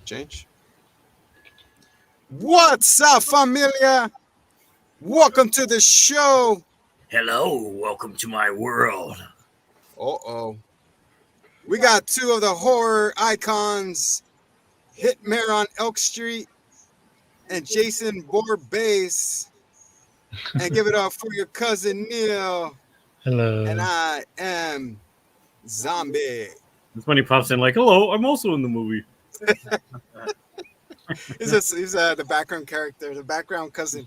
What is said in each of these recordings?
Change. What's up, familia? Welcome to the show. Hello, welcome to my world. Uh-oh. We got two of the horror icons, Hitmare on Elk Street and Jason Borbass. And give it up for your cousin Neil. Hello. And I am Zombie. That's when he pops in like, hello, I'm also in the movie. He's the background character, the background cousin.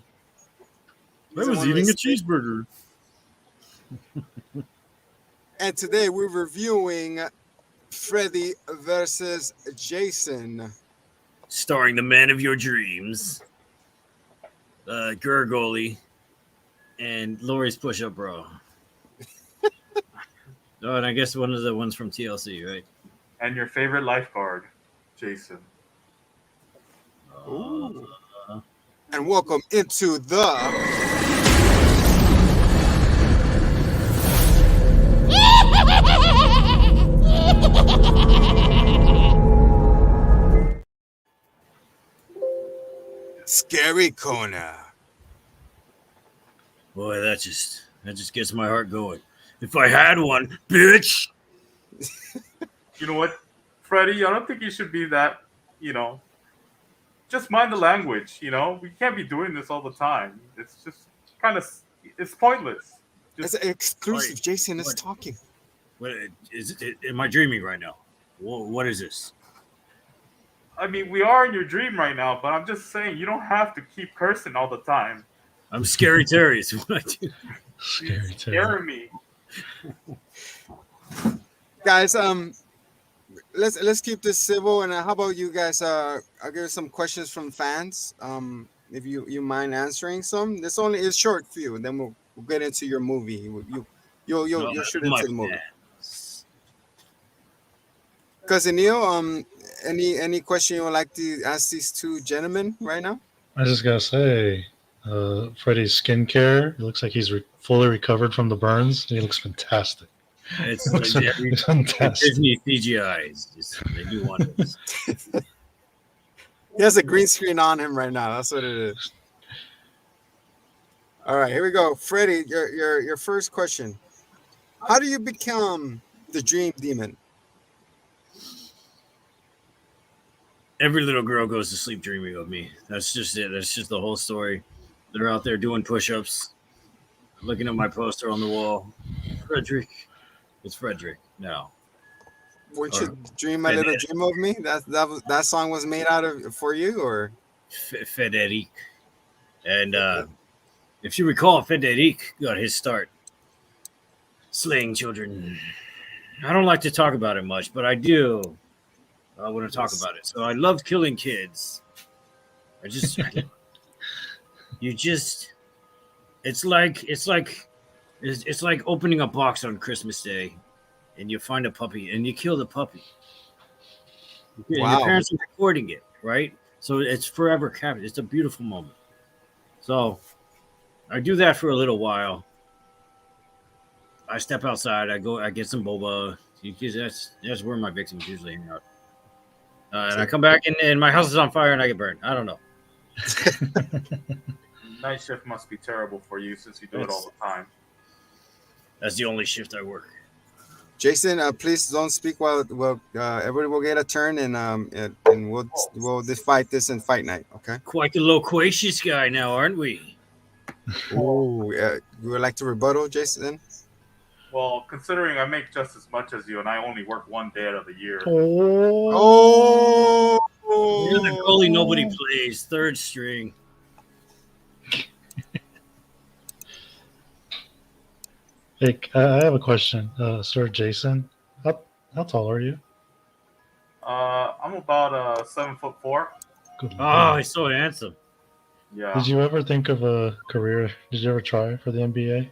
I was eating a cheeseburger. And today we're reviewing Freddy versus Jason. Starring the man of your dreams, Gurgoli, and Lori's push-up bro. Oh, and I guess one of the ones from TLC, right? And your favorite lifeguard, Jason. Ooh. And welcome into the... Scary Corner. Boy, that just gets my heart going. If I had one, bitch. You know what, Freddy? I don't think you should be that, just mind the language, We can't be doing this all the time. It's just it's pointless. It's exclusive. Jason is talking. What is it? Am I dreaming right now? What is this? I mean, we are in your dream right now, but I'm just saying you don't have to keep cursing all the time. I'm Scary Terry. Is what I do. Scary Scare me. Guys, let's keep this civil, and how about you guys? I'll give you some questions from fans. If you mind answering some. This only is short for you, and then we'll get into your movie. You'll shoot into the movie. Cousin Neil, any question you would like to ask these two gentlemen right now? I just gotta say, Freddy's skincare. It looks like he's fully recovered from the burns. He looks fantastic. It's fantastic. Disney CGI. They do wonders. He has a green screen on him right now. That's what it is. All right, here we go. Freddy, your first question. How do you become the dream demon? Every little girl goes to sleep dreaming of me. That's just it. That's just the whole story. They're out there doing push-ups, looking at my poster on the wall. Frederick. It's Frederick now. Won't you dream a little dream of me? That song was made out of for you, or Frederick. And if you recall, Frederick got his start slaying children. I don't like to talk about it much, but I do. I want to talk about it. So I loved killing kids. It's like opening a box on Christmas Day, and you find a puppy and you kill the puppy. Wow. Your parents are recording it, right? So it's forever captured. It's a beautiful moment. So I do that for a little while. I step outside. I get some boba. That's where my victims usually hang out. And I come back and my house is on fire and I get burned. I don't know. Night shift must be terrible for you since you do it all the time. That's the only shift I work. Jason, please don't speak while everybody will get a turn, and we'll fight this in fight night. Okay. Quite the loquacious guy now, aren't we? Oh, yeah. You would like to rebuttal, Jason? Well, considering I make just as much as you, and I only work one day out of the year. Oh, you're the goalie nobody plays, third string. Hey, I have a question, Sir Jason. How tall are you? I'm about 7'4". Oh, he's so handsome. Yeah. Did you ever think of a career? Did you ever try for the NBA?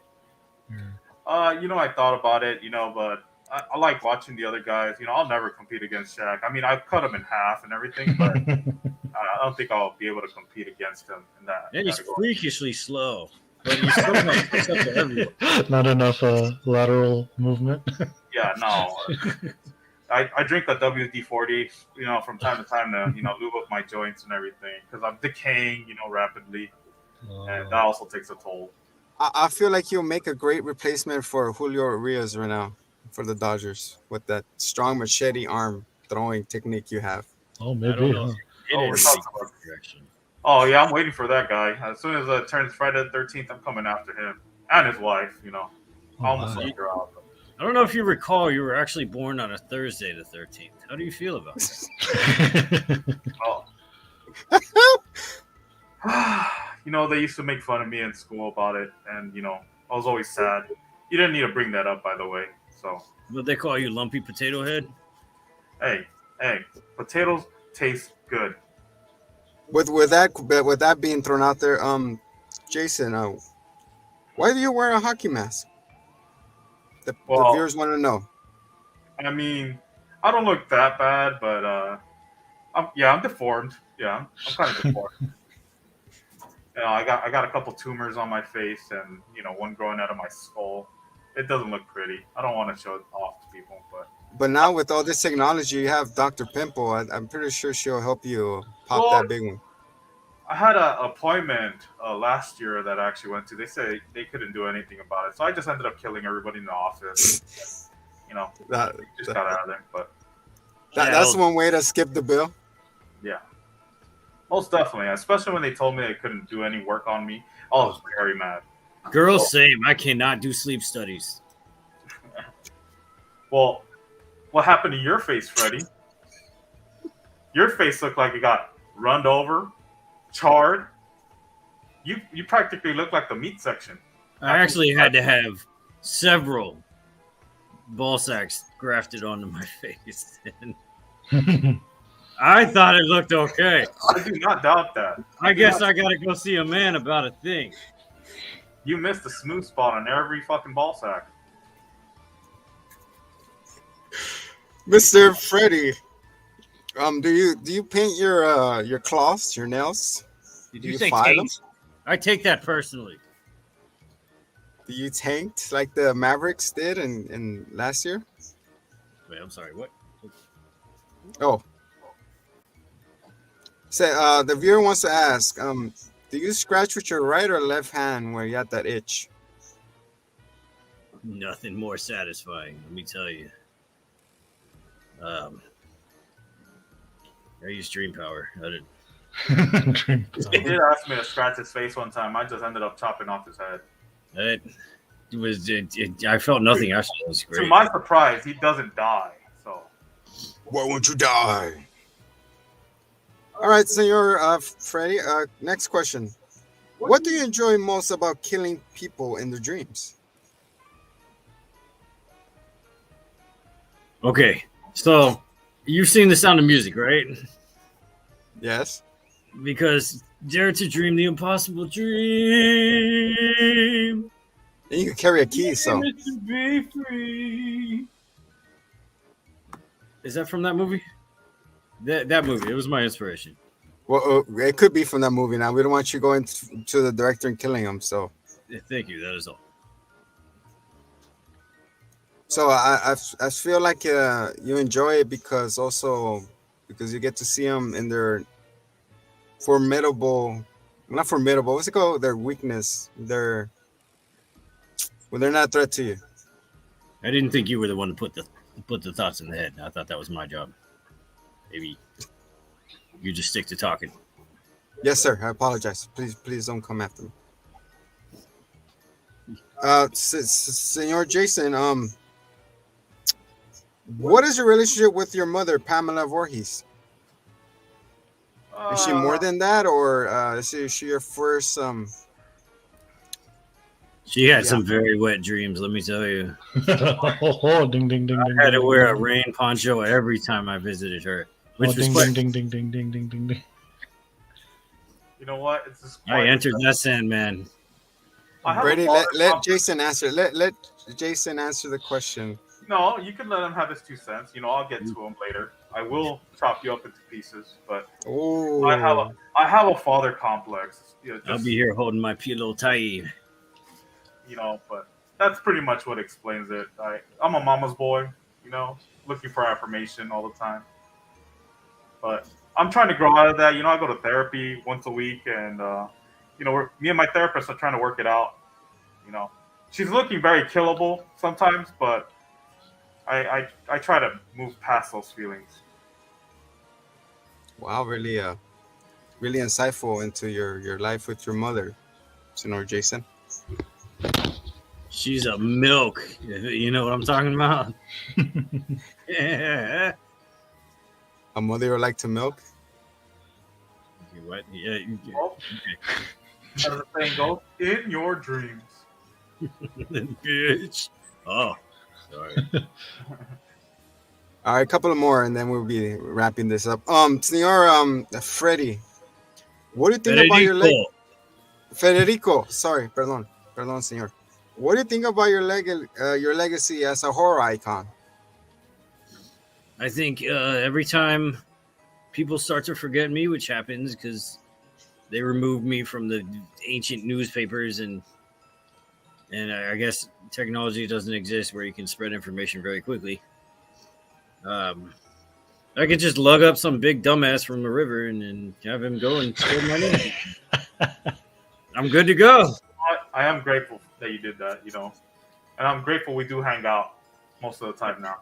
I thought about it, but I like watching the other guys. I'll never compete against Shaq. I mean, I've cut him in half and everything, but I don't think I'll be able to compete against him in that. And he's freakishly slow. But he's still not catch up to everyone. Not enough lateral movement. Yeah, no. I drink a WD-40, from time to time to lube up my joints and everything because I'm decaying, rapidly, and that also takes a toll. I feel like you'll make a great replacement for Julio Urias right now for the Dodgers with that strong machete arm throwing technique you have. Oh, I maybe. don't know. Huh? It Oh, we're is talking about. direction. Oh yeah, I'm waiting for that guy. As soon as it turns Friday the 13th, I'm coming after him and his wife. I almost wow. left her out. I don't know if you recall, you were actually born on a Thursday, the 13th. How do you feel about that? Oh. They used to make fun of me in school about it, and I was always sad. You didn't need to bring that up, by the way. So, What they call you, lumpy potato head? hey, potatoes taste good. With that being thrown out there, Jason, why do you wear a hockey mask? The Well, viewers want to know. I mean, I don't look that bad, but I'm deformed. Yeah, I'm kind of deformed. I got a couple tumors on my face, and one growing out of my skull. It doesn't look pretty. I don't want to show it off to people, But now with all this technology, you have Dr. Pimple. I'm pretty sure she'll help you pop that big one. I had an appointment last year that I actually went to. They said they couldn't do anything about it, so I just ended up killing everybody in the office. Just got out of there. But that's one way to skip the bill. yeah, most definitely. Especially when they told me they couldn't do any work on me, I was very mad. Girls, same. I cannot do sleep studies. Well, what happened to your face, Freddy? Your face looked like it got run over, charred. You practically look like the meat section. I actually had to have several ball sacks grafted onto my face. I thought it looked okay. I do not doubt that. I guess I gotta go see a man about a thing. You missed a smooth spot on every fucking ball sack. Mr. Freddy, do you paint your claws, your nails? Did Do you you say file them? taint? I take that personally. Do you tanked like the Mavericks did in last year? Wait, I'm sorry. What? Oh. So the viewer wants to ask, do you scratch with your right or left hand where you got that itch? Nothing more satisfying, let me tell you. I use Dream Power. I didn't. He did ask me to scratch his face one time. I just ended up chopping off his head. It was. I felt nothing. Actually, it was great. To my surprise, he doesn't die. So Why won't you die? All right, Senor Freddy. Next question. What do you enjoy most about killing people in their dreams? Okay, so you've seen The Sound of Music, right? Yes. Because dare to dream the impossible dream. And you can carry a key, so. To be free. Is that from that movie? That movie. It was my inspiration. Well, it could be from that movie. Now we don't want you going to the director and killing him. So. Thank you. That is all. So I feel like you enjoy it because you get to see them in their not formidable. What's it called? Their weakness. When they're not a threat to you. I didn't think you were the one to put the thoughts in the head. I thought that was my job. Maybe you just stick to talking. Yes, sir. I apologize. Please don't come after me. Senor Jason, what is your relationship with your mother, Pamela Voorhees? Is she more than that, or is she your first? She had some very wet dreams, let me tell you. Oh, ding, ding, ding, ding. I had to ding, wear a ding, rain poncho every time I visited her. Oh, Which was ding, quite, ding, ding, ding, ding, ding, ding, ding. you know what? It's just I entered that Sandman. Brady, let Jason answer. Let Jason answer the question. No, you can let him have his 2 cents. I'll get to him later. I will chop you up into pieces, but I have a father complex. I'll be here holding my pillow tight. But that's pretty much what explains it. I'm a mama's boy. looking for affirmation all the time. But I'm trying to grow out of that. I go to therapy once a week, and me and my therapist are trying to work it out. She's looking very killable sometimes, but I try to move past those feelings. Wow, really insightful into your life with your mother, Jason. She's a milk. You know what I'm talking about? Yeah. A mother you like to milk? What? Yeah. Well, as the saying goes, in your dreams. Bitch. Oh, sorry. All right, a couple of more, and then we'll be wrapping this up. Senor, Freddy, what do you think about your Federico? Sorry, perdón, senor. What do you think about your legacy as a horror icon? I think every time people start to forget me, which happens because they removed me from the ancient newspapers, and I guess technology doesn't exist where you can spread information very quickly. I could just lug up some big dumbass from the river and have him go and steal my name. I'm good to go. I am grateful that you did that, and I'm grateful we do hang out most of the time now.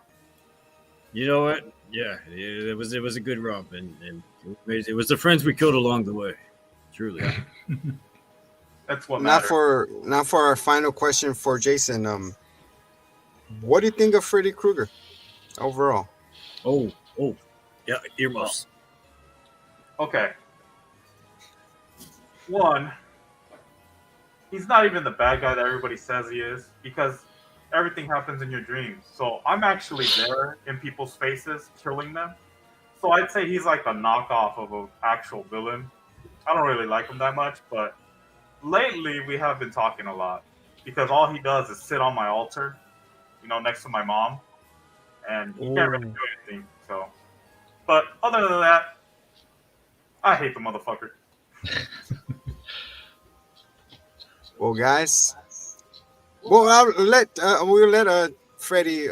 You know what? Yeah, it was a good romp, and it was the friends we killed along the way. Truly. That's what matters. Not for our final question for Jason. What do you think of Freddy Krueger overall? Oh, yeah, earmuffs. Okay. One, he's not even the bad guy that everybody says he is, because everything happens in your dreams. So I'm actually there in people's faces, killing them. So I'd say he's like a knockoff of an actual villain. I don't really like him that much, but lately we have been talking a lot, because all he does is sit on my altar, next to my mom, and he can't really do anything. So, but other than that, I hate the motherfucker. Well, guys, we'll let Freddy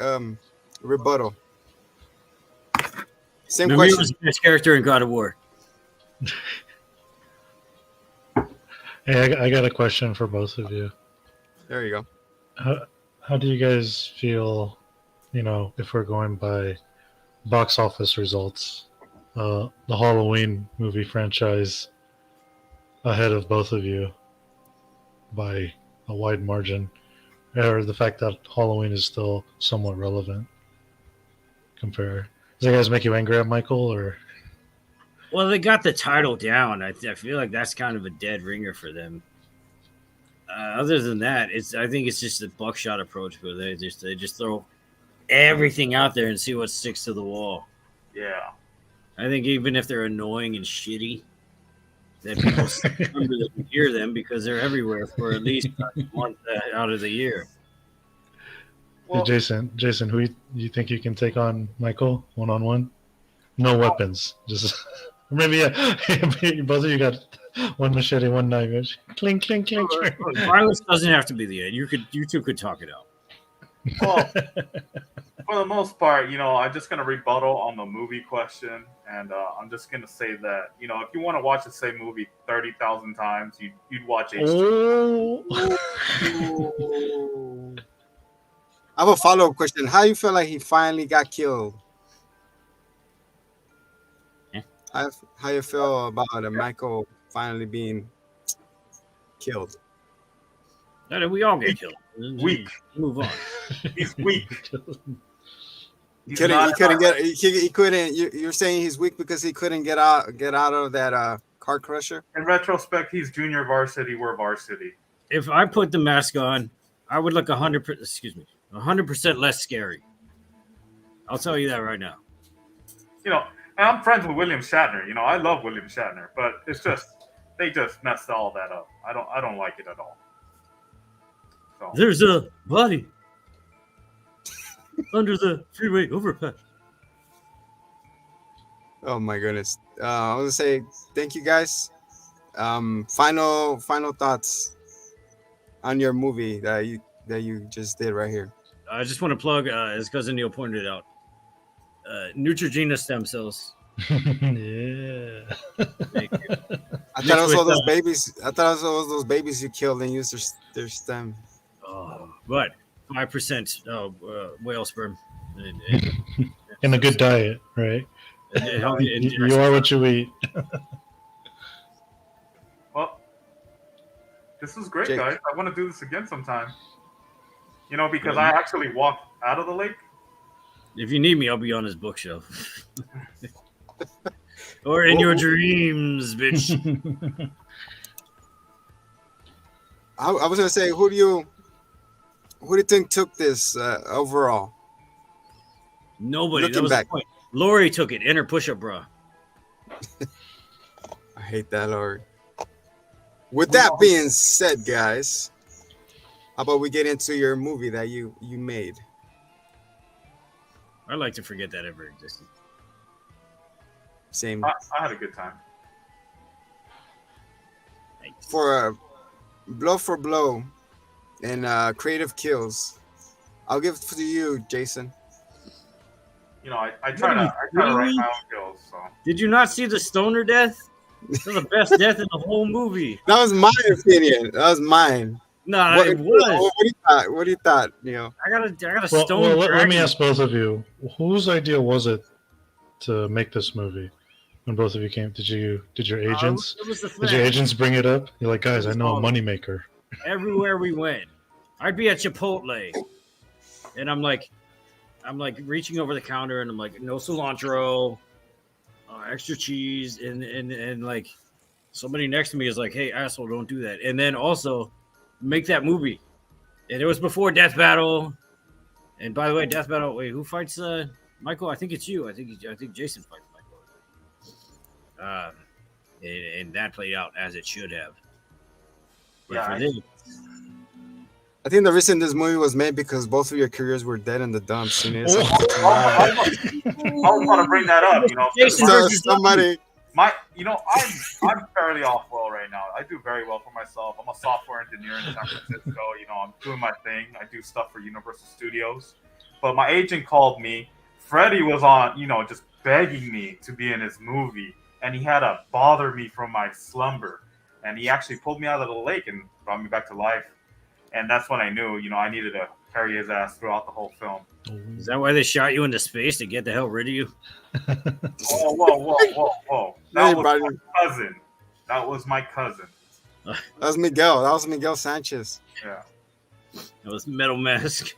rebuttal. Same Mimir question. was the best character in God of War. Hey, I got a question for both of you. There you go. How do you guys feel, if we're going by box office results, the Halloween movie franchise ahead of both of you by a wide margin, or the fact that Halloween is still somewhat relevant? Does that guys make you angry at Michael, or? Well, they got the title down. I feel like that's kind of a dead ringer for them. Other than that, I think it's just a buckshot approach where they just throw everything out there and see what sticks to the wall. Yeah. I think even if they're annoying and shitty, that people remember that we hear them because they're everywhere for at least a month out of the year. Well, hey, Jason, who you think you can take on Michael one-on-one? No weapons, just maybe both of you got one machete, one knife. Clink, clink, clink. Violence doesn't have to be the end. You two could talk it out. Well, for the most part, I'm just gonna rebuttal on the movie question, and I'm just gonna say that if you want to watch the same movie 30,000 times, you'd watch H2. Oh. I have a follow-up question. How you feel like he finally got killed? How you feel about Michael finally being killed? We all get killed. Weak. Move on. He's weak. He couldn't get. He couldn't. You're saying he's weak because he couldn't get out of that car crusher. In retrospect, he's junior varsity. We're varsity. If I put the mask on, I would look 100% less scary. I'll tell you that right now. And I'm friends with William Shatner. I love William Shatner, but it's just they just messed all that up. I don't like it at all. So. There's a body under the freeway overpass. Oh my goodness! I want to say thank you guys. Final thoughts on your movie that you just did right here. I just want to plug, as Cousin Neil pointed out, Neutrogena stem cells. Yeah. Thank you. I thought it was Mixed all with, those babies. I thought it was those babies you killed and used their stem. But 5% whale sperm. In a good diet, right? You are what you eat. Well, this was great, Jake. guys. I want to do this again sometime. You know, because I actually walked out of the lake. If you need me, I'll be on his bookshelf. Or in your dreams, bitch. I was gonna say, who do you think took this overall? Nobody. Looking That was back. the point. Lori took it in her push-up bra. I hate that, Lord. With that being said, guys, how about we get into your movie that you made? I like to forget that ever existed. Same. I had a good time. For blow for blow and creative kills, I'll give it to you, Jason. You know, I try to write my own kills. So Did you not see the stoner death? That was the best death in the whole movie. That was my opinion. That was mine. No, it was. What do you thought? I got a Well, stone let me dragon. ask both of you: whose idea was it to make this movie? When both of you came, did your agents? It was the Did your agents bring it up? You're like, guys, I know a all- moneymaker. Everywhere we went, I'd be at Chipotle, and I'm like reaching over the counter, and I'm like, no cilantro, extra cheese, and like somebody next to me is like, hey, asshole, don't do that. And then also make that movie. And it was before Death Battle. And by the way, Death Battle. Wait, who fights Michael? I think it's you. I think Jason fights Michael. And that played out as it should have. But Yeah, for this, I think the reason this movie was made because both of your careers were dead in the dumps. You know, I was going to bring that up. You know, Jason so versus somebody. I'm fairly off well right now. I do very well for myself. I'm a software engineer in San Francisco. You know, I'm doing my thing. I do stuff for Universal Studios. But my agent called me. Freddy was on, you know, just begging me to be in his movie. And he had to bother me from my slumber. And he actually pulled me out of the lake and brought me back to life. And that's when I knew, you know, I needed to carry his ass throughout the whole film. is that why they shot you into space to get the hell rid of you? Whoa. That Hey, was buddy. my cousin. That was my cousin. That was Miguel. That was Miguel Sanchez. Yeah. That was Metal Mask.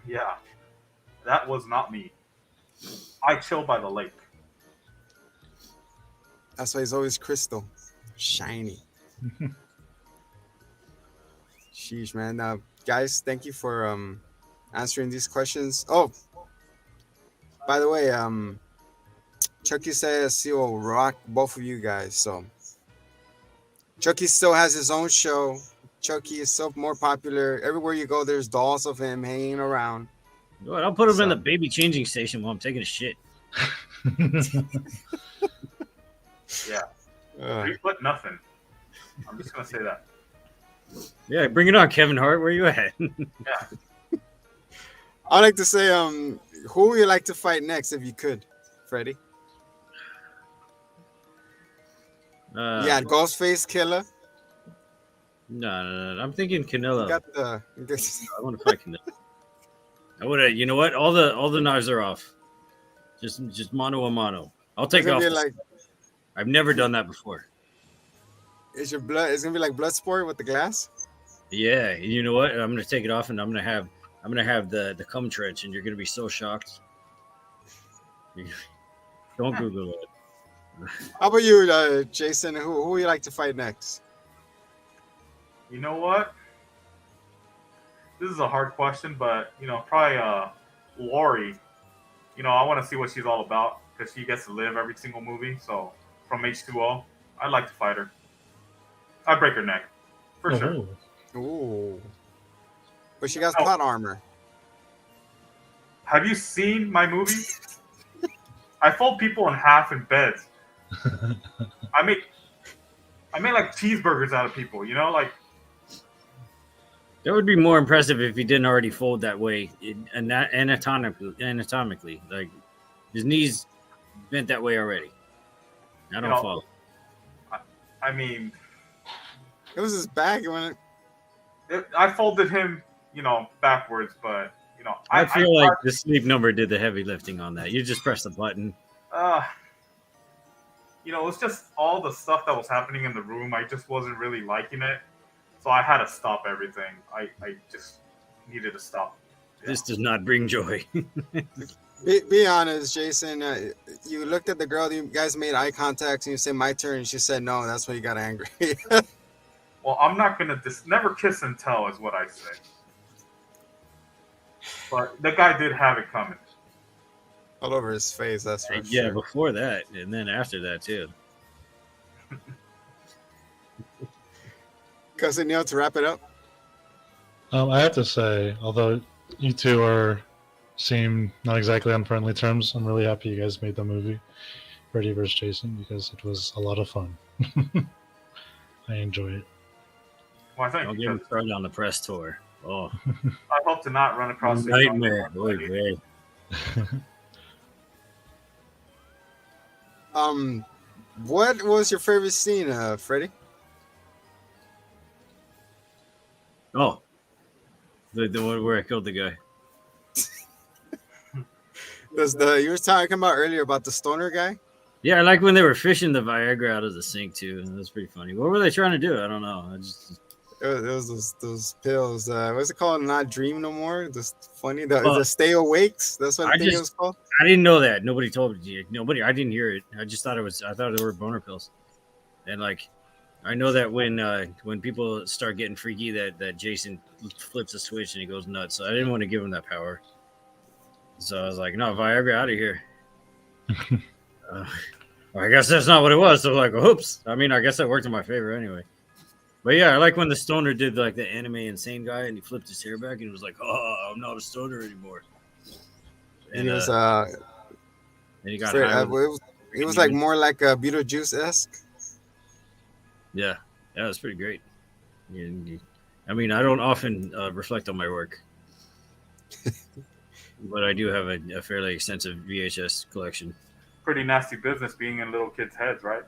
Yeah. That was not me. I chill by the lake. That's why he's always crystal, shiny. Sheesh, man. Now, guys, thank you for answering these questions. Oh, by the way, Chucky says he will rock both of you guys. So Chucky still has his own show. Chucky is so more popular. Everywhere you go, there's dolls of him hanging around. What, I'll put him in the baby changing station while I'm taking a shit. Yeah. 3 foot nothing. I'm just gonna say that. Yeah, bring it on, Kevin Hart. Where you at? Yeah. I'd like to say, who would you like to fight next if you could, Freddy? Yeah, Ghostface Killer. No. I'm thinking Canelo. You got the. I want to fight Canelo. I would have. You know what? All the knives are off. Just mano a mano. I'll take It's off. gonna be like, I've never done that before. is your blood? It's gonna be like Bloodsport with the glass. Yeah, you know what? I'm gonna take it off, and I'm gonna have the cum trench, and you're gonna be so shocked. Don't Google it. How about you, Jason? Who would you like to fight next? You know what? This is a hard question, but you know, probably Lori. You know, I want to see what she's all about because she gets to live every single movie. So from H2O, I'd like to fight her. I'd break her neck for sure. Ooh, but she got plot armor. Have you seen my movie? I fold people in half in beds. I make like cheeseburgers out of people. You know, like. That would be more impressive if he didn't already fold that way anatomically. Like, His knees bent that way already. I don't follow. I mean, It was his back when I folded him, backwards, but I feel like the sleep number did the heavy lifting on that. You just press the button. It's just all the stuff that was happening in the room. I just wasn't really liking it, so I had to stop everything. I just needed to stop. Yeah. This does not bring joy. Be honest, Jason. You looked at the girl. You guys made eye contact, and you said, "My turn." And she said, "No." That's when you got angry. Well, I'm not gonna never kiss and tell, is what I say. But the guy did have it coming. All over his face. That's for Yeah, sure. before that, and then after that too. Cousin Neil, to wrap it up. I have to say, although you two seem not exactly on friendly terms, I'm really happy you guys made the movie Freddy vs. Jason because it was a lot of fun. I enjoy it. Well, I'll give him started on the press tour. Oh, I hope to not run across the nightmare. What was your favorite scene, Freddy? Oh, the one where I killed the guy. You were talking about earlier about the stoner guy? Yeah, I like when they were fishing the Viagra out of the sink too. That was pretty funny. What were they trying to do? I don't know. It was those pills. What's it called? Not dream no more. Just funny. The stay awakes. That's what I think it was called. I didn't know that. Nobody told me. Nobody. I didn't hear it. I just thought it was. I thought they were boner pills. And like, I know that when people start getting freaky, that Jason flips a switch and he goes nuts. So I didn't want to give him that power. So I was like, no, Viagra out of here. I guess that's not what it was. So like, oops. I mean, I guess that worked in my favor anyway. But yeah, I like when the stoner did like the anime insane guy and he flipped his hair back and he was like, "Oh, I'm not a stoner anymore." And he was and he got it was like more like a Beetlejuice-esque. Yeah, it was pretty great. I mean, I don't often reflect on my work, but I do have a fairly extensive VHS collection. Pretty nasty business being in little kids' heads, right?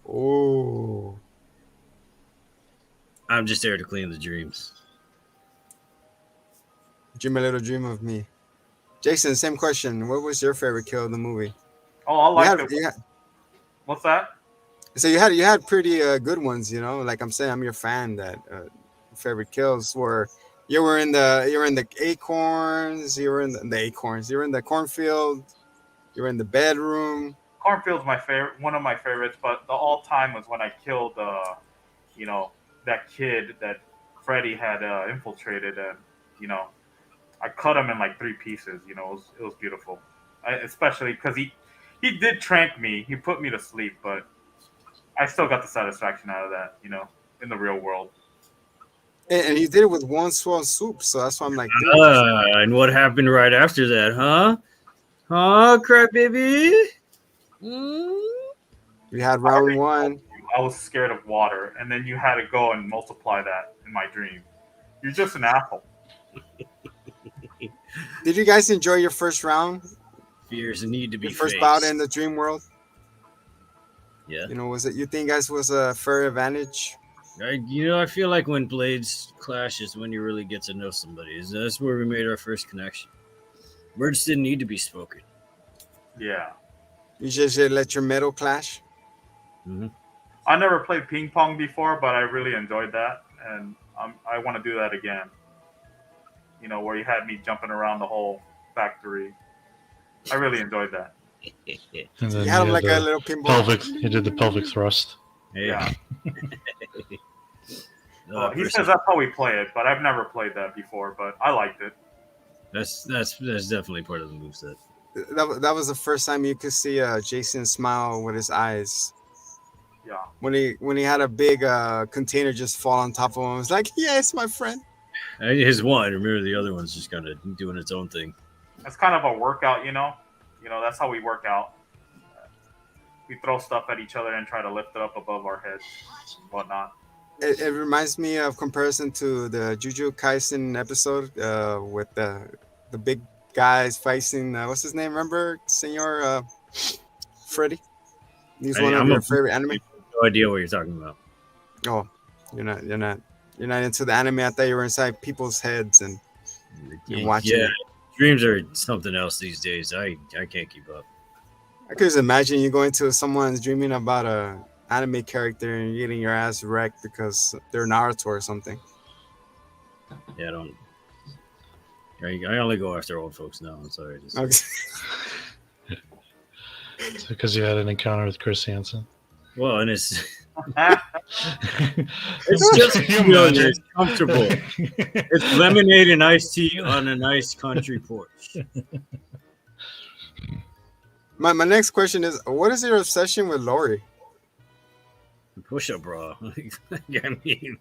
Oh. I'm just there to clean the dreams. Dream a little dream of me. Jason, same question. What was your favorite kill of the movie? Oh, I like it. What's that? So you had pretty good ones, Like I'm saying, I'm your fan. That favorite kills were you were in the acorns. You were in the acorns. You were in the cornfield. You were in the bedroom. Cornfield's my favorite, one of my favorites. But the all-time was when I killed, that kid that Freddy had infiltrated, and I cut him in like 3 pieces. It was beautiful, especially because he did trank me. He put me to sleep, but I still got the satisfaction out of that. In the real world. And he did it with one swell soup, so that's why I'm like. And what happened right after that, huh? Huh, crap, baby. We had round 1. I was scared of water, and then you had to go and multiply that in my dream. You're just an asshole. Did you guys enjoy your first round? Fears need to be your first faced. bout in the dream world? Yeah. Was it? You think guys was a fair advantage? I feel like when blades clash is when you really get to know somebody. That's where we made our first connection. Words didn't need to be spoken. Yeah. You just let your metal clash? Mm-hmm. I never played ping pong before, but I really enjoyed that, and I want to do that again. Where you had me jumping around the whole factory. I really enjoyed that. And then you had him like a little pinball. He did the pelvic thrust. Yeah. He says that's how we play it, but I've never played that before. But I liked it. That's definitely part of the moveset. That was the first time you could see Jason smile with his eyes. Yeah. When he had a big container just fall on top of him, I was like, "Yes, my friend." His one. Remember, the other one's just kind of doing its own thing. That's kind of a workout, That's how we work out. We throw stuff at each other and try to lift it up above our heads and whatnot. It reminds me of comparison to the Jujutsu Kaisen episode with the big guys fighting. What's his name? Remember, Senor Freddy? He's one of I'm your favorite anime. no idea what you're talking about. Oh, you're not into the anime. I thought you were inside people's heads and you're watching Yeah, it. dreams are something else these days. I can't keep up. I could just imagine you going to someone's dreaming about a anime character and getting your ass wrecked because they're Naruto or something. Yeah, I don't. I only go after old folks now. I'm sorry. Okay. Because you had an encounter with Chris Hansen. Well, and it's It's just Can you familiar. imagine? It's comfortable. It's lemonade and iced tea on a nice country porch. My next question is, what is your obsession with Lori? Push up bra. I mean,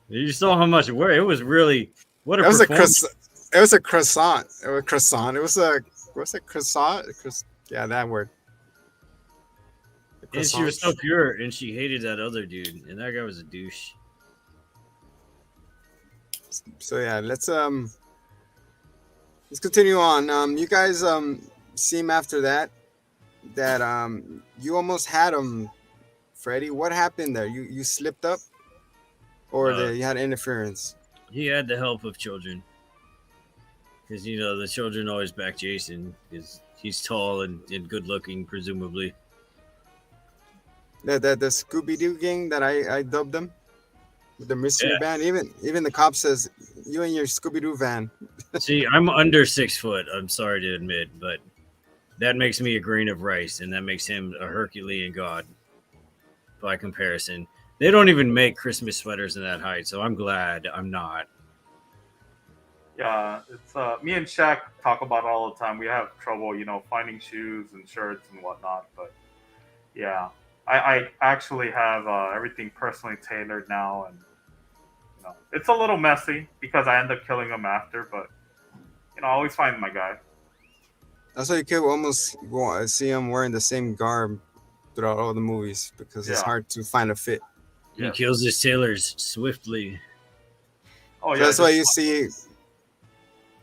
you saw how much work it was. Really, what a It was a performance. croissant. It was a croissant. It was a croissant. It was a what's a croissant? Yeah, that word. And she was so pure, and she hated that other dude, and that guy was a douche. So yeah, let's continue on. You guys seem after that you almost had Freddy. What happened there? You slipped up, or you had interference? He had the help of children, because the children always back Jason because he's tall and good looking, presumably. The Scooby Doo gang that I dubbed them, the mystery Yeah. band. Even the cop says, "You and your Scooby Doo van." See, I'm under 6 foot. I'm sorry to admit, but that makes me a grain of rice, and that makes him a Herculean god by comparison. They don't even make Christmas sweaters in that height, so I'm glad I'm not. Yeah, it's me and Shaq talk about it all the time. We have trouble, finding shoes and shirts and whatnot. But yeah, I actually have everything personally tailored now, and it's a little messy because I end up killing him after. But I always find my guy. That's why you could almost see him wearing the same garb throughout all the movies because it's Yeah. hard to find a fit. He Yes. kills his sailors swiftly. Oh So yeah, that's why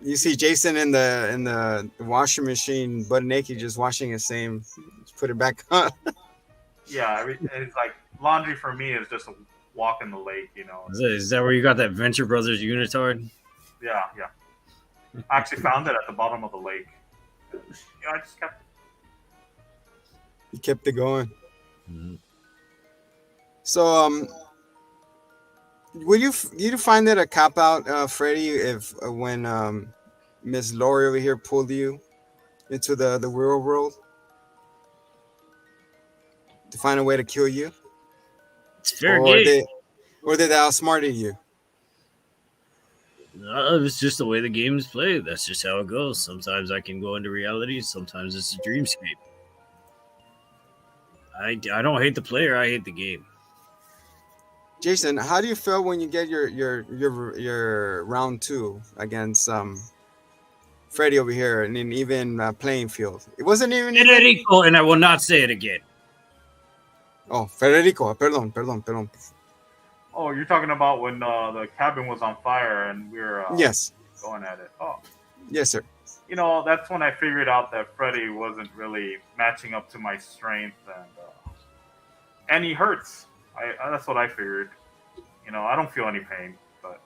you see Jason in the washing machine, butt naked, just washing his same. Just put it back on. yeah. It's like laundry for me is just a walk in the lake. Is that where you got that Venture Brothers unitard? Yeah. I actually found it at the bottom of the lake. I just kept. He kept it going. Mm-hmm. So would you find it a cop out, Freddy, if when Miss Lori over here pulled you into the real world to find a way to kill you, It's fair or game. they outsmarted you? No, it's just the way the game is played. That's just how it goes. Sometimes I can go into reality. Sometimes it's a dreamscape. I don't hate the player. I hate the game. Jason, how do you feel when you get your round 2 against Freddy over here, and in even playing field? It wasn't even. Federico, and I will not say it again. Oh, Federico. Perdón. Oh, you're talking about when the cabin was on fire and we were Yes. going at it. Oh, Yes, sir. that's when I figured out that Freddy wasn't really matching up to my strength, and he hurts. That's what I figured. I don't feel any pain, but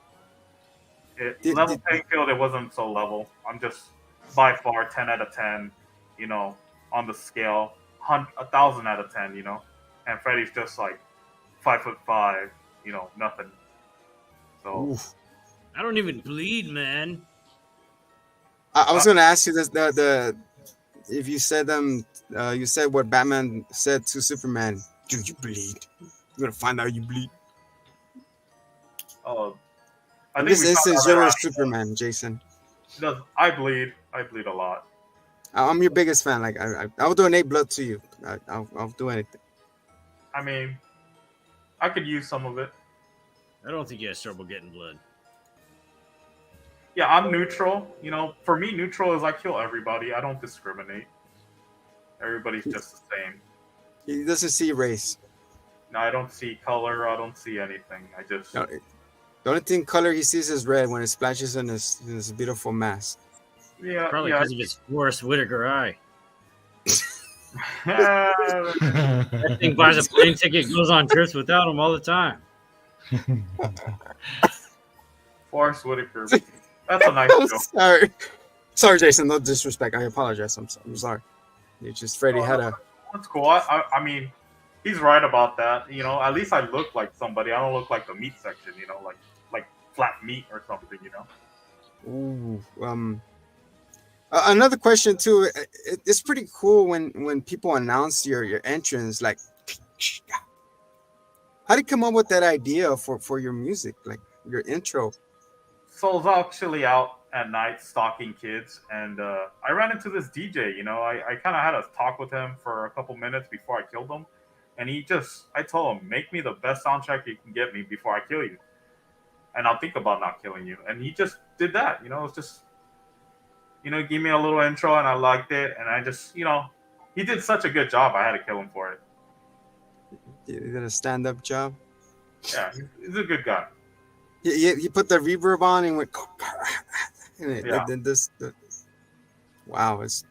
level playing field, it wasn't so level. I'm just by far 10 out of 10, on the scale, 1,000 out of 10, and Freddy's just like 5'5", nothing. So Oof. I don't even bleed, man. I was gonna ask you this: the if you said you said what Batman said to Superman. Do you bleed? You're gonna find out you bleed. I think This we found is out your that Superman, Jason. I bleed a lot. I'm your biggest fan. Like I'll donate blood to you. I'll do anything. I mean, I could use some of it. I don't think he has trouble getting blood. Yeah, I'm neutral. For me, neutral is I kill everybody. I don't discriminate. Everybody's just the same. He doesn't see race. No, I don't see color. I don't see anything. I just No, the only thing color he sees is red when it splashes in his beautiful mask. Yeah, Probably yeah. because of his Forrest Whitaker eye. Uh, That thing buys a plane ticket, goes on trips without him all the time. Forrest Whitaker. That's a nice I'm joke. sorry, Jason. No disrespect. I apologize. I'm sorry. It's just Freddie No, had a. that's cool. I mean, he's right about that. You know, at least I look like somebody. I don't look like the meat section. You know, like flat meat or something. You know. Ooh, another question too. It's pretty cool when people announce your entrance. Like, how did you come up with that idea for your music, like your intro? So I was actually out at night stalking kids, and I ran into this DJ. You know, I kind of had a talk with him for a couple minutes before I killed him, and I told him, make me the best soundtrack you can get me before I kill you, and I'll think about not killing you. And he just did that. You know, it's just, give me a little intro, and I liked it, and I just, he did such a good job. I had to kill him for it. You did a stand-up job. Yeah, he's a good guy. He put the reverb on and went. And Yeah. Wow, it's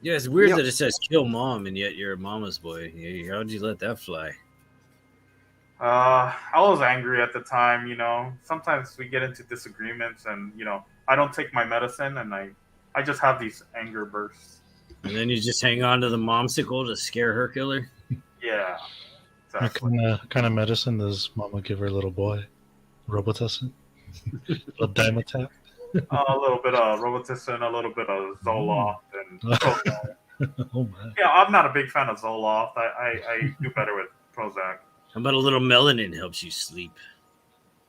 Yeah, it's weird Yeah. that it says kill mom and yet you're a mama's boy. How'd you let that fly? I was angry at the time. Sometimes we get into disagreements, and I don't take my medicine, and I just have these anger bursts. And then you just hang on to the momsicle to scare her killer? Yeah, What exactly. kind of medicine does Mama give her little boy? Robitussin? A Dimetap? A little bit of Robitussin, a little bit of Zoloft, and Prozac. Oh my. Yeah, I'm not a big fan of Zoloft. I do better with Prozac. How about a little melanin helps you sleep?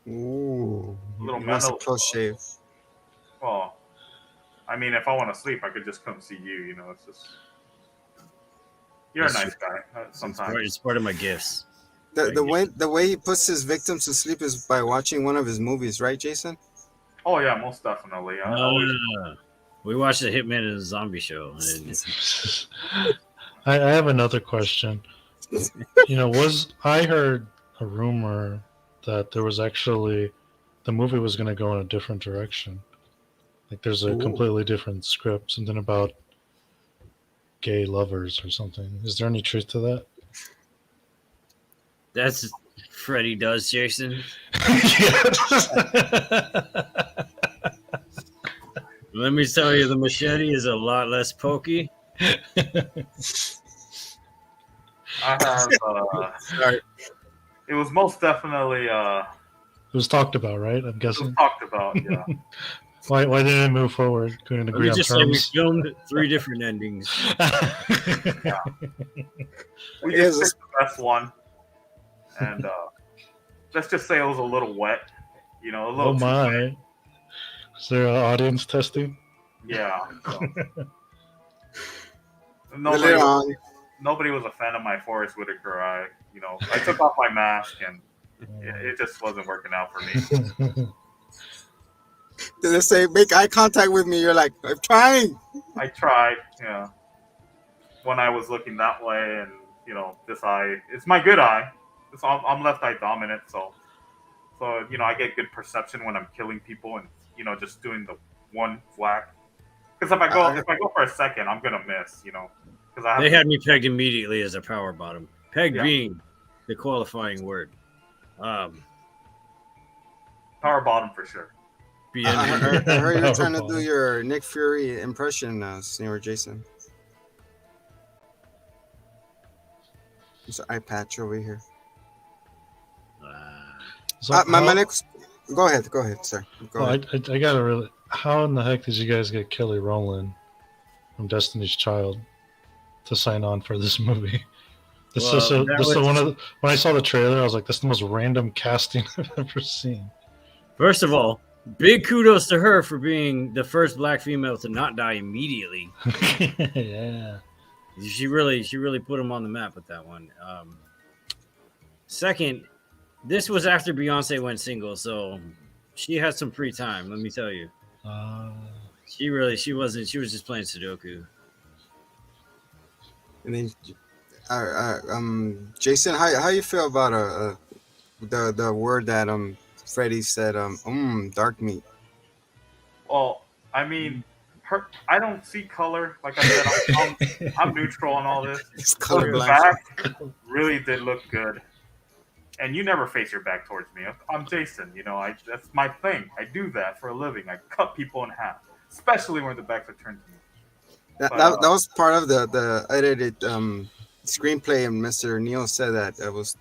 ooh. A little He wants a mental. close shave. Well, I mean, if I want to sleep, I could just come see you. It's just you're a That's nice guy. Sometimes. It's part of my gifts. The way he puts his victims to sleep is by watching one of his movies, right, Jason? Oh yeah, most definitely. I always. We watched the Hitman and the Zombie Show. And I have another question. I heard a rumor that there was actually the movie was going to go in a different direction. Like there's a Ooh. completely different script, something about gay lovers or something. Is there any truth to that? that's Freddy does, Jason. Let me tell you, the machete is a lot less pokey. I have. Sorry. It was most definitely. It was talked about, right? I'm It was guessing. talked about. Yeah. Why didn't it move forward? Couldn't Let agree me on just say, we terms. filmed 3 different endings. We It is just picked the best one, and let's just say it was a little wet. A little. Oh my! Is there an audience testing? Yeah. So. Later on, Nobody was a fan of my Forrest Whitaker. I took off my mask, and it just wasn't working out for me. did they say make eye contact with me? You're like, I'm trying. I tried, when I was looking that way, and this eye, it's my good eye. I'm left eye dominant, so I get good perception when I'm killing people, and just doing the one whack. Because if I go for a second, I'm gonna miss, because They had me pegged immediately as a power bottom. Pegged Yeah. being the qualifying word. power bottom for sure. I heard you're No trying to do problem. your Nick Fury impression, Senior Jason. There's an eye patch over here. So My how- next. Go ahead, sir. Go well, ahead. I gotta really. How in the heck did you guys get Kelly Rowland from Destiny's Child to sign on for this movie? This is one of when I saw the trailer, I was like, "This is the most random casting I've ever seen." First of all, big kudos to her for being the first black female to not die immediately. Yeah. She really put him on the map with that one. Second, this was after Beyonce went single, so she had some free time. Let me tell you, she was just playing Sudoku. And then, Jason, how you feel about the word that Freddie said, dark meat? Well, I mean, her. I don't see color. Like I said, I'm neutral on all this. It's Her colorblind. back really did look good, and you never face your back towards me. I'm Jason. You know, that's my thing. I do that for a living. I cut people in half, especially when the backs are turned to me. That, But that was part of the edited screenplay, and Mr. Neil said that it was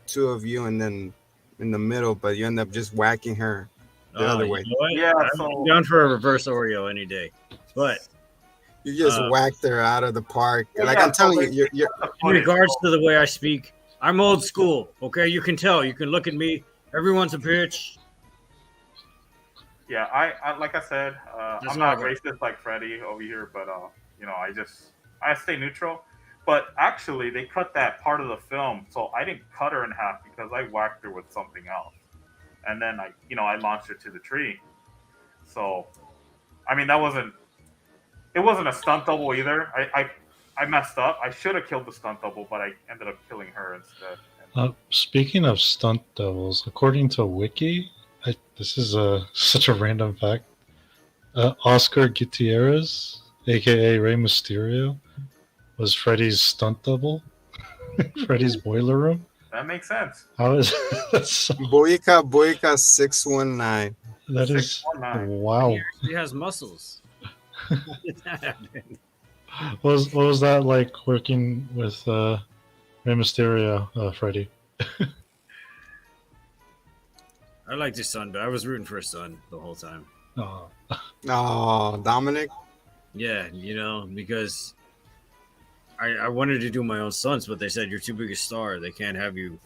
two of you and then in the middle, but you end up just whacking her the other You way. know what? yeah, I'm so down for a reverse Oreo any day. But You just Uh, whacked her out of the park. yeah, Like yeah, I'm telling so you, you're the in footage, regards so- to the way I speak, I'm old school. Okay, you can tell. You can look at me. Everyone's a bitch. yeah, I like I said, That's I'm all I not got. racist like Freddy over here, but you know, I stay neutral. But actually, they cut that part of the film, so I didn't cut her in half because I whacked her with something else, and then I launched her to the tree. So, I mean, it wasn't a stunt double either. I messed up. I should have killed the stunt double, but I ended up killing her instead. Speaking of stunt doubles, according to Wiki, this is such a random fact. Oscar Gutierrez, aka Rey Mysterio, was Freddy's stunt double. Freddy's boiler room. That makes sense. How is that's so, Boyka 619. that is 619. wow? He actually has muscles. How did that happen? What was that like working with Rey Mysterio, Freddy? I liked his son, but I was rooting for his son the whole time. Oh, Oh, Dominic. Yeah, because I wanted to do my own stunts, but they said you're too big a star. They can't have you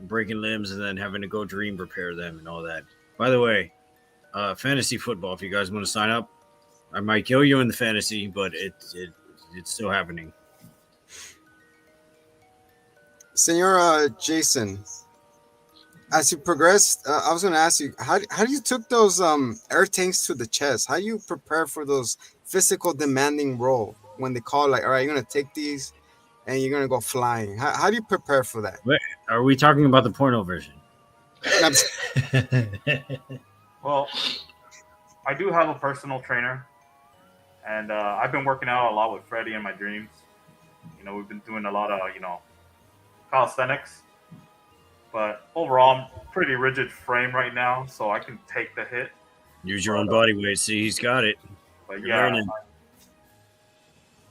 breaking limbs and then having to go dream repair them and all that. By the way, fantasy football. If you guys want to sign up, I might kill you in the fantasy, but it's still happening. Senor Jason, as you progressed, I was going to ask you, how do you took those air tanks to the chest? How do you prepare for those physical demanding role when they call like, all right, you're going to take these and you're going to go flying? How do you prepare for that? Wait, are we talking about the porno version? Well, I do have a personal trainer, and I've been working out a lot with Freddy in my dreams. You know, we've been doing a lot of calisthenics, but overall, I'm pretty rigid frame right now, so I can take the hit. Use your own body weight. See, he's got it. But You're yeah, learning.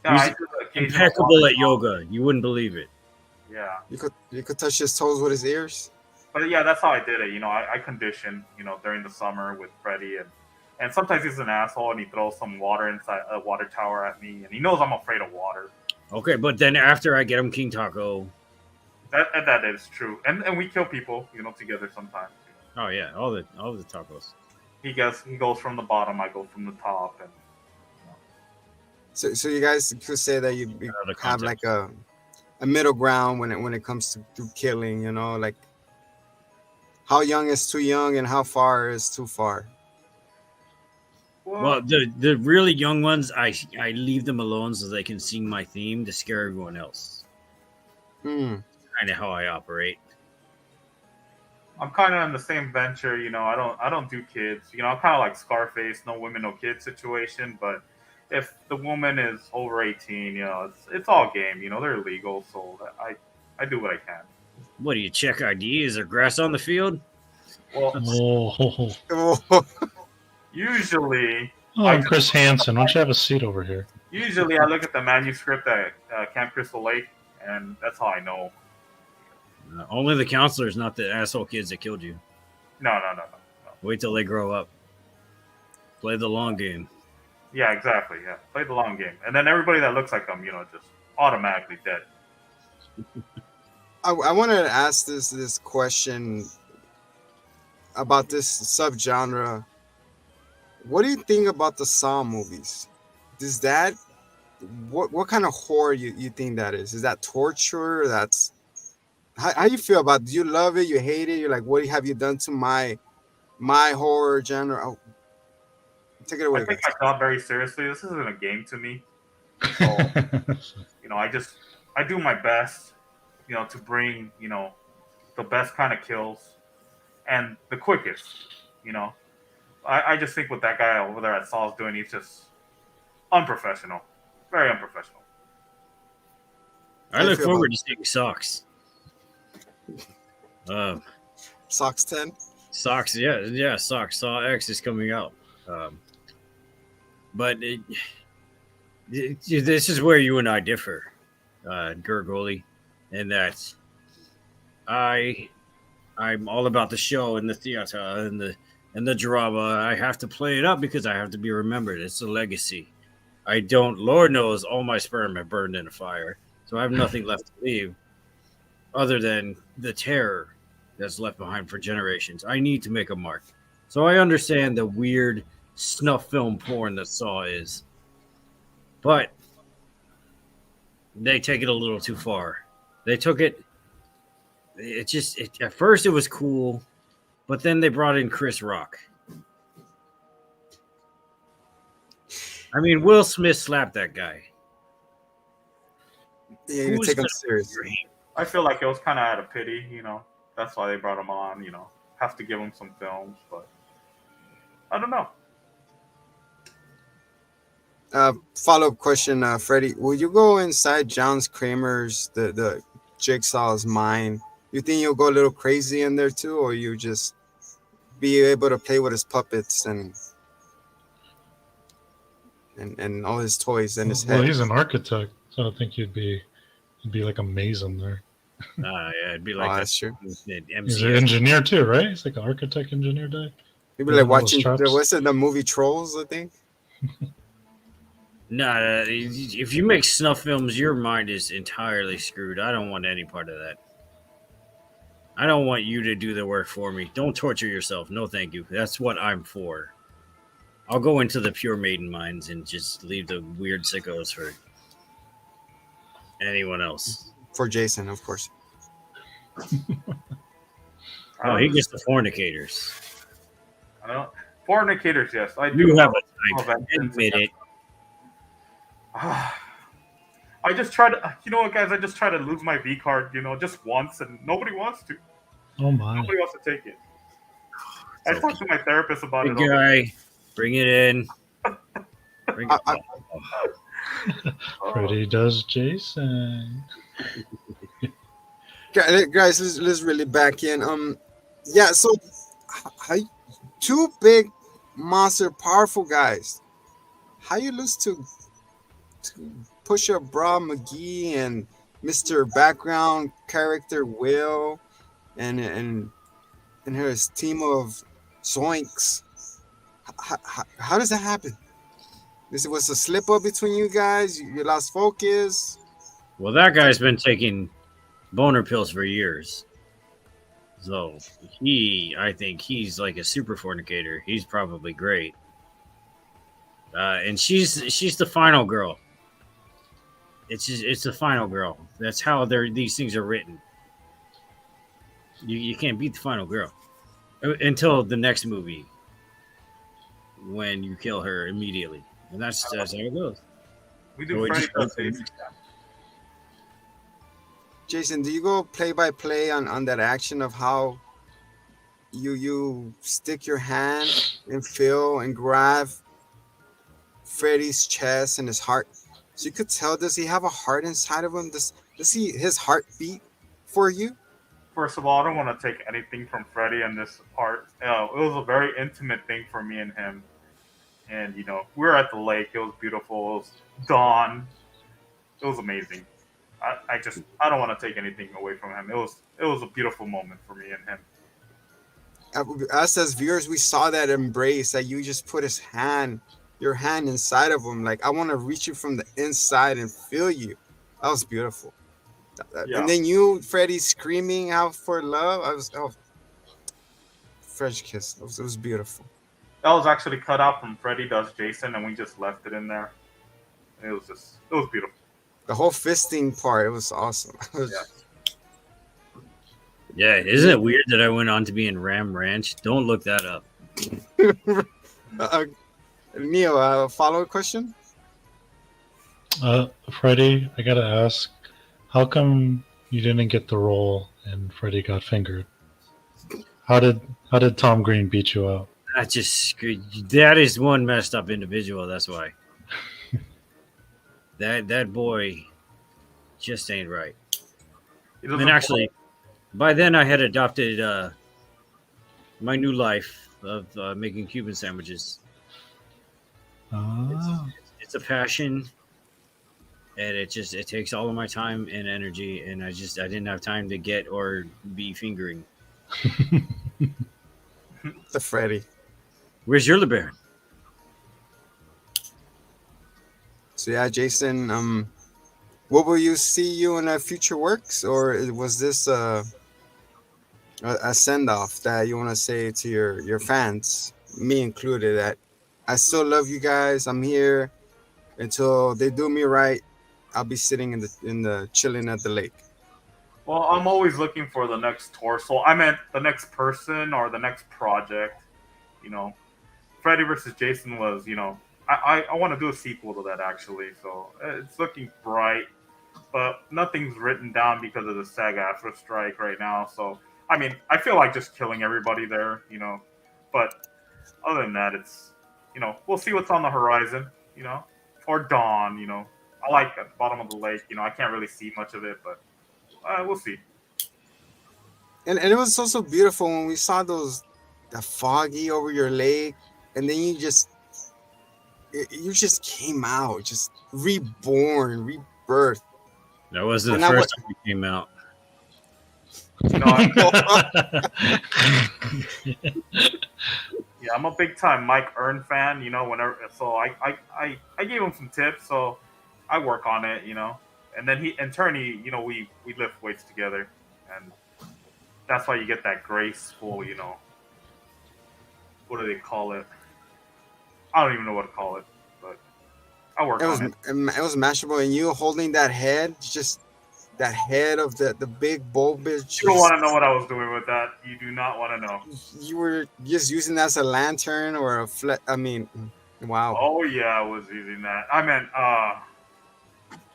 yeah, I He's do the occasional Impeccable water at yoga. You wouldn't believe it. Yeah, You could touch his toes with his ears. but yeah, that's how I did it. You know, I conditioned, during the summer with Freddy, and sometimes he's an asshole and he throws some water inside a water tower at me, and he knows I'm afraid of water. Okay, but then after I get him King Taco. That is true, and we kill people, together sometimes. Oh yeah, all the tacos. He goes from the bottom, I go from the top, and So you guys could say that you Out of have context. like a middle ground when it comes to killing, like how young is too young and how far is too far. Well, the really young ones, I leave them alone so they can sing my theme to scare everyone else. Hmm. Kind of how I operate. I'm kind of in the same venture. I don't do kids. I'm kind of like Scarface, no women, no kids situation. But if the woman is over 18, it's all game. They're legal, so I do what I can. What do you check ID? Is there grass on the field? Well, oh, usually I'm Chris Hansen. Why don't you have a seat over here? I look at the manuscript at Camp Crystal Lake, and that's how I know. Only the counselors, not the asshole kids that killed you. No. Wait till they grow up. Play the long game. Yeah, exactly. Yeah, play the long game, and then everybody that looks like them, just automatically dead. I wanted to ask this question about this subgenre. What do you think about the Saw movies? Does that what kind of horror you think that is? Is that torture? That's how you feel about it? Do you love it? You hate it? You're like, what have you done to my horror genre? Oh, take it away, I take guys. my job very seriously. This isn't a game to me. So, I do my best, to bring, the best kind of kills and the quickest, I just think what that guy over there at Saul's doing, he's just unprofessional, very unprofessional. I look forward to seeing Socks. Socks 10. Socks, yeah. Socks. Saw X is coming out. But this is where you and I differ, Gurgoli, in that I'm all about the show and the theater and the drama. I have to play it up because I have to be remembered. It's a legacy. I don't. Lord knows, all my sperm have burned in a fire, so I have nothing left to leave other than the terror that's left behind for generations. I need to make a mark. So I understand the weird snuff film porn that Saw is. But they take it a little too far. They took it at first it was cool, but then they brought in Chris Rock. I mean, Will Smith slapped that guy. Yeah, you take him seriously. I feel like it was kind of out of pity, you know. That's why they brought him on, you know. Have to give him some films, but I don't know. Follow-up question, Freddy. Will you go inside John Kramer's the Jigsaw's mind? You think you'll go a little crazy in there too, or you just be able to play with his puppets and all his toys in his head? Well, he's an architect, so I think you'd be like a maze in there. Yeah, it'd be like that's true. He's an engineer too, right? He's like an architect engineer guy. You'd be like watching the movie Trolls, I think. Nah, if you make snuff films, your mind is entirely screwed. I don't want any part of that. I don't want you to do the work for me. Don't torture yourself. No, thank you. That's what I'm for. I'll go into the pure maiden minds and just leave the weird sickos for anyone else. For Jason, of course. Oh, he gets the fornicators. I don't. Fornicators, yes. I do. You have a type. Admit it. I just try to, you know what, guys? I just try to lose my V card, you know, just once, and nobody wants to. Oh my! Nobody wants to take it. I talked to my therapist about it. Guy, bring it in. Bring it Freddy does Jason. Guys, let's really back in. Yeah. So, two big monster, powerful guys. How you lose to Pusha Bra McGee and Mr. Background character Will and his team of zoinks? How does that happen? This was a slip up between you guys. You lost focus. Well, that guy's been taking boner pills for years. So I think he's like a super fornicator. He's probably great. And she's the final girl. It's the final girl. That's how these things are written. You can't beat the final girl until the next movie when you kill her immediately, and that's how it goes. We do Freddy. Jason, do you go play by play on that action of how you stick your hand and feel and grab Freddy's chest and his heart? So you could tell, does he have a heart inside of him? Does his heart beat for you? First of all, I don't want to take anything from Freddy in this part. It was a very intimate thing for me and him. And, you know, we were at the lake. It was beautiful. It was dawn. It was amazing. I don't want to take anything away from him. It was a beautiful moment for me and him. Us as viewers, we saw that embrace, that you just put your hand inside of him. Like, I want to reach you from the inside and feel you. That was beautiful. Yeah. And then you, Freddy, screaming out for love. French kiss. It was beautiful. That was actually cut out from Freddy Does Jason, and we just left it in there. It was beautiful. The whole fisting part, it was awesome. Yeah, isn't it weird that I went on to be in Ram Ranch? Don't look that up. Neo, a follow-up question? Freddy, I gotta ask, how come you didn't get the role and Freddy got fingered? How did Tom Green beat you out? That is one messed up individual. That's why. That boy just ain't right. He And doesn't actually, by then I had adopted my new life of making Cuban sandwiches. Ah. It's a passion, and it takes all of my time and energy, and I didn't have time to get or be fingering. The Freddy. Where's your LeBaron? So yeah, Jason. What will you see you in future works, or was this a send off that you want to say to your fans, me included, that I still love you guys. I'm here until they do me right. I'll be sitting in the chilling at the lake. Well, I'm always looking for the next torso. I meant the next person or the next project. You know, Freddy versus Jason was, I want to do a sequel to that actually. So it's looking bright, but nothing's written down because of the SAG-AFTRA strike right now. So I mean, I feel like just killing everybody there. But other than that, it's we'll see what's on the horizon. Or dawn. I like at the bottom of the lake. I can't really see much of it, but we'll see. And it was also beautiful when we saw the foggy over your lake, and then you just came out, just reborn, rebirth. That was the And I first time we came out. Yeah, I'm a big time Mike Earn fan. Whenever so I gave him some tips, so I work on it. And then he we lift weights together, and that's why you get that graceful. What do they call it? I don't even know what to call it, but I work on it. It was mashable, and you holding that head, just that head of the big bulbous. You don't want to know what I was doing with that. You do not want to know. You were just using that as a lantern or a I mean, wow. Oh yeah, I was using that. I meant,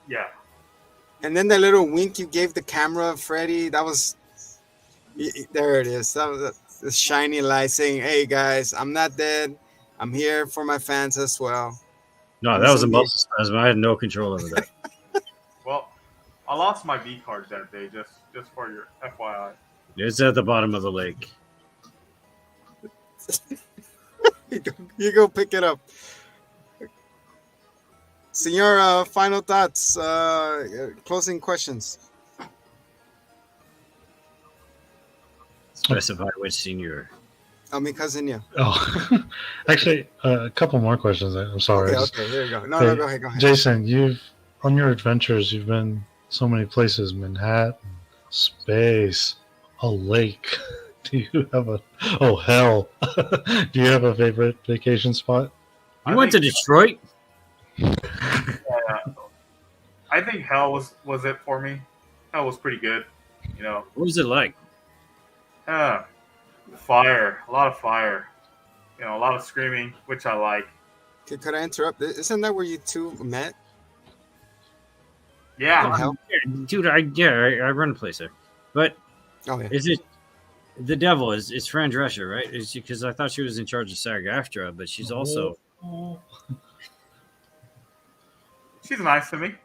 yeah. And then the little wink you gave the camera, Freddy, that was, there it is. That was the shiny light saying, "Hey guys, I'm not dead. I'm here for my fans as well." No, that was a muscle spasm. I had no control over that. Well, I lost my V card that day, just for your FYI. It's at the bottom of the lake. You go pick it up. Senor, final thoughts, closing questions. Specify which senior. Mi cousin, yeah. Oh, actually, a couple more questions. I'm sorry. Okay, here you go. No, go ahead. Jason, on your adventures, you've been so many places: Manhattan, space, a lake. Do you have hell? Do you have a favorite vacation spot? You went to Detroit? I think hell was it for me. Hell was pretty good. What was it like? Fire, a lot of fire. A lot of screaming, which I like. Could I interrupt? Isn't that where you two met? Yeah, Dude, I run a place there. But is it the devil? It's Fran Drescher, right? Because I thought she was in charge of SAG-AFTRA, but she's also she's nice to me.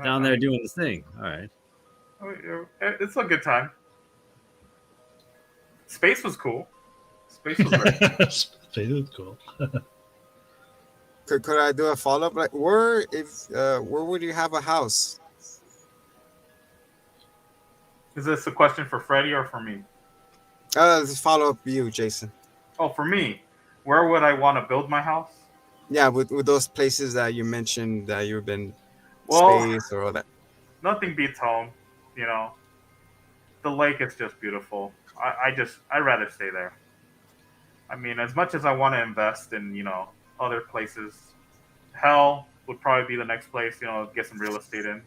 down there doing the thing. All right. It's a good time. Space was cool. Space was great. Space was cool. Could I do a follow up? Like, where would you have a house? Is this a question for Freddy or for me? Follow up you, Jason. Oh, for me. Where would I want to build my house? Yeah, with those places that you mentioned that you've been space or all that. Nothing beats home. The lake is just beautiful. I'd rather stay there. I mean, as much as I want to invest in, other places, hell would probably be the next place, get some real estate in.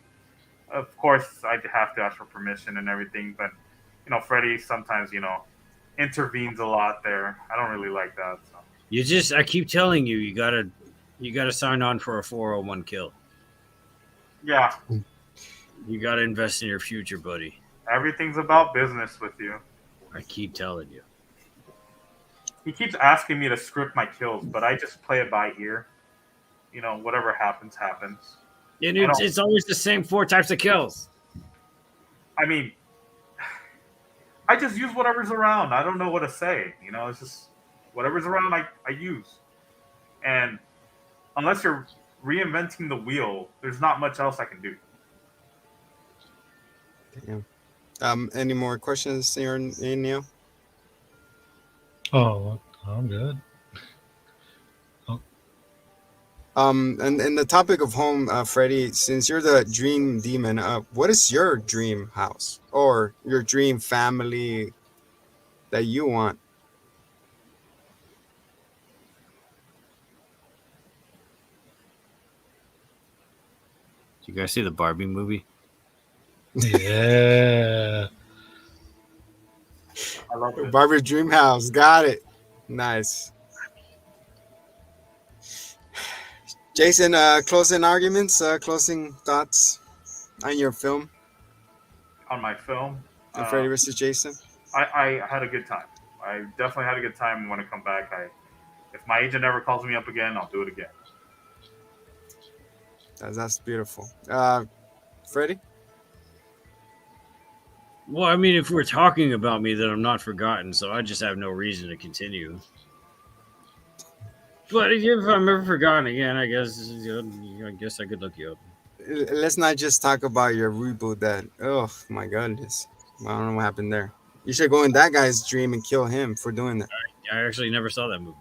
Of course, I'd have to ask for permission and everything, but, Freddy sometimes, intervenes a lot there. I don't really like that. So. I keep telling you, you gotta sign on for a 401 kill. Yeah. You gotta invest in your future, buddy. Everything's about business with you. I keep telling you. he keeps asking me to script my kills, but I just play it by ear. You know, whatever happens, happens. And I don't. it's always the same 4 types of kills. I mean, I just use whatever's around. I don't know what to say. You know, it's just whatever's around. I use, and unless you're reinventing the wheel, there's not much else I can do. Damn. Any more questions here, Neil? Oh, I'm good. And the topic of home, Freddy, since you're the dream demon, what is your dream house or your dream family that you want? Did you guys see the Barbie movie? Yeah. I love it. Barbie dream house, got it. Nice. Jason, closing arguments, closing thoughts on your film, On my film, Freddy versus Jason. I had a good time. I definitely had a good time. And when I come back, if my agent ever calls me up again, I'll do it again. That's beautiful. Freddy? Well, I mean, if we're talking about me, then I'm not forgotten, so I just have no reason to continue. But if I'm ever forgotten again, I guess I could look you up. Let's not just talk about your reboot that, oh my goodness. I don't know what happened there. You should go in that guy's dream and kill him for doing that. I actually never saw that movie.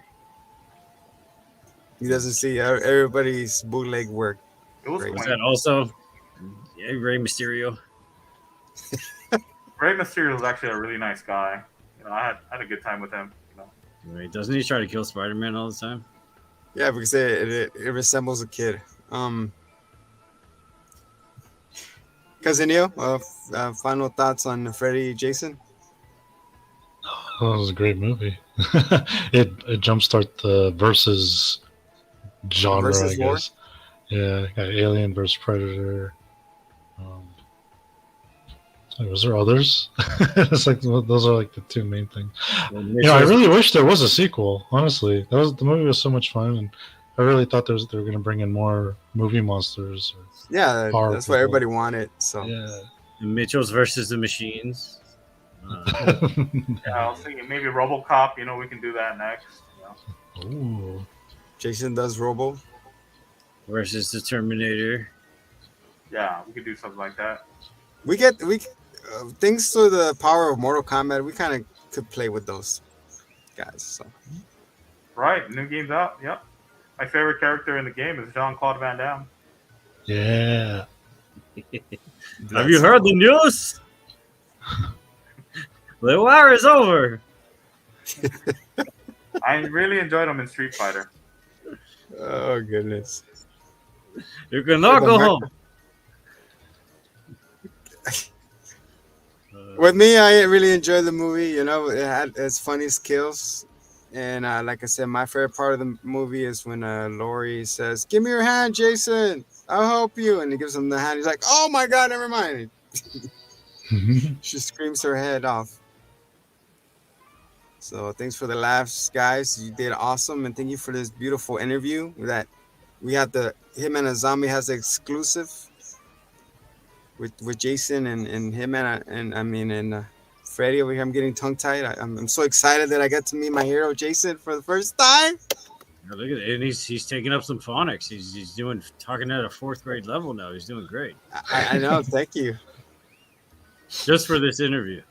He doesn't see everybody's bootleg work. It was Great. Was quaint. that also Rey Mysterio? Rey Mysterio is actually a really nice guy. You know, I had a good time with him. You know, Right? Doesn't he try to kill Spider-Man all the time? Yeah, because it resembles a kid. Cousin Neil, final thoughts on Freddy Jason? That was a great movie. it jumpstart the versus genre, Versus I war? guess. Yeah, got Alien versus Predator. Was there others? It's like those are like the 2 main things. Well, You know, I really wish there was a sequel. Honestly, the movie was so much fun, and I really thought they were going to bring in more movie monsters. Yeah, Horror that's what people. everybody wanted. So Yeah. Mitchell's versus the Machines. yeah, I was thinking maybe RoboCop. You know, we can do that next. You know? Ooh. Jason does Robo. Versus the Terminator. Yeah, we could do something like that. We thanks to the power of Mortal Kombat, we kind of could play with those guys. So Right, new game's out. Yep. My favorite character in the game is Jean-Claude Van Damme. Yeah. Have you heard the news? The war is over. I really enjoyed him in Street Fighter. Oh goodness. You can now go home. With me, I really enjoyed the movie. You know, it had its funny skills, and like I said, my favorite part of the movie is when Lori says, "Give me your hand, Jason. I'll help you," and he gives him the hand. He's like, "Oh my God, never mind." She screams her head off. So thanks for the laughs, guys. You did awesome, and thank you for this beautiful interview. That we had him and a zombie has the exclusive with Jason and him and Freddy over here. I'm getting tongue tied. I'm so excited that I get to meet my hero Jason for the first time. Look at it, and he's taking up some phonics. He's talking at a 4th grade level now. He's doing great. I know. Thank you. Just for this interview,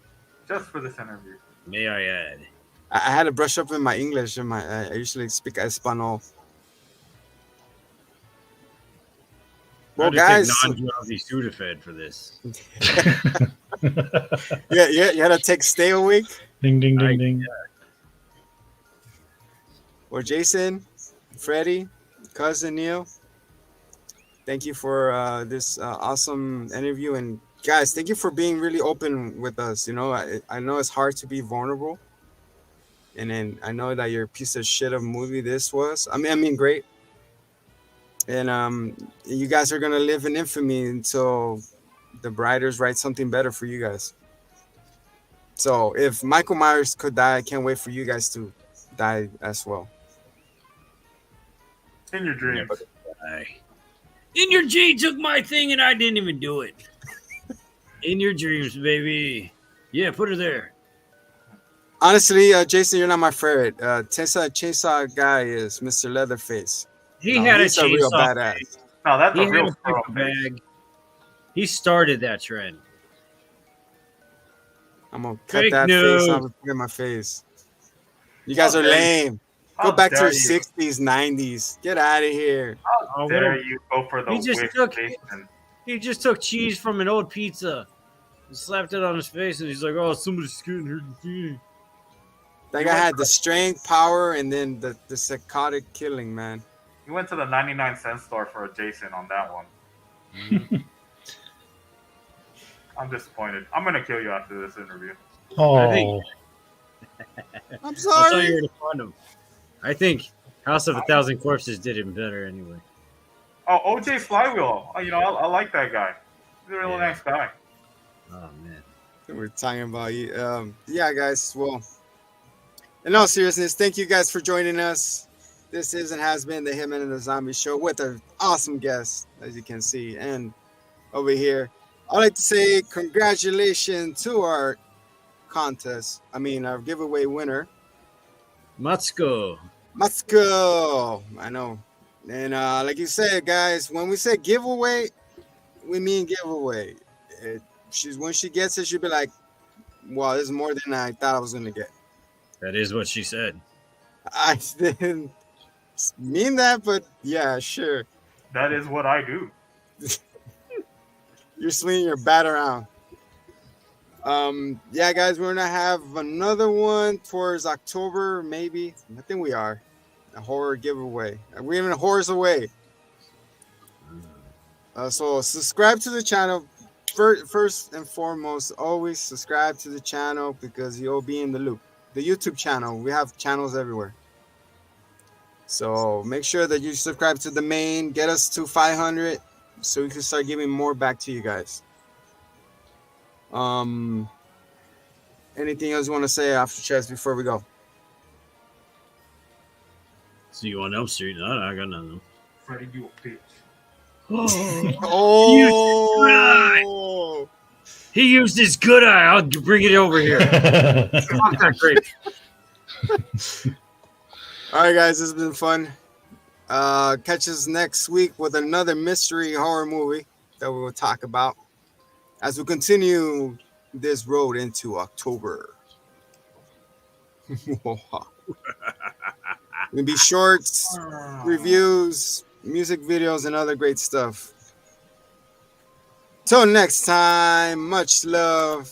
Just for this interview. may I add. I had to brush up in my English. I usually speak Espanol. Well, guys, non-drowsy Sudafed for this. yeah, you had to take stay awake. Ding, ding, ding, ding. Well, Jason, Freddy, cousin Neil, thank you for this awesome interview. And guys, thank you for being really open with us. You know, I know it's hard to be vulnerable. And then I know that your piece of shit of movie this was. I mean, great. And you guys are gonna live in infamy until the writers write something better for you guys. So if Michael Myers could die, I can't wait for you guys to die as well. In your dreams. In your G took my thing and I didn't even do it. In your dreams, baby. Yeah, put her there. Honestly, Jason, you're not my favorite. Chainsaw guy is Mr. Leatherface. He No, had he's a a real chainsaw. badass. No, that's He a had real a pro paper face. bag. He started that trend. I'm gonna cut Fake that news. face off and put it in my face. You guys How are dare you. lame. How Go back to dare your you. 60s, 90s. Get out of here. How Oh, dare what a- you go for the He just wick took- Jason? He just took cheese from an old pizza and slapped it on his face, and he's like, "Oh, somebody's getting hurt." That guy had the strength, power, and then the psychotic killing, man. You went to the 99-cent store for a Jason on that one. I'm disappointed. I'm gonna kill you after this interview. Oh, I'm I'll tell sorry. you where to find him. I think House of a Thousand Corpses did him better anyway. Oh, OJ Flywheel. Oh, I like that guy. He's a really Yeah. nice guy. Oh man. We're talking about you. Yeah, guys. Well, in all seriousness, thank you guys for joining us. This is and has been the Hitman and the Zombie Show with an awesome guest, as you can see. And over here, I'd like to say congratulations to our contest. Our giveaway winner, MATSUKO. MATSUKO. I know. And like you said, guys, when we say giveaway, we mean giveaway. When she gets it, she'll be like, wow, this is more than I thought I was going to get. That is what she said. I didn't mean that, but yeah, sure. That is what I do. You're swinging your bat around. Yeah, guys, we're gonna have another one towards October, maybe. I think we are. A horror giveaway. We're giving horrors away. So subscribe to the channel. First and foremost, always subscribe to the channel because you'll be in the loop. The YouTube channel, we have channels everywhere. So make sure that you subscribe to the main. Get us to 500 so we can start giving more back to you guys. Anything else you want to say after chest before we go? See you on Elm Street. No, I got nothing. Freddy, you a bitch. Oh, He used his good eye. I'll bring it over here. Fuck that grape. all right, guys, this has been fun. Catch us next week with another mystery horror movie that we will talk about as we continue this road into October. It'll be shorts, reviews, music videos, and other great stuff. Till next time, much love.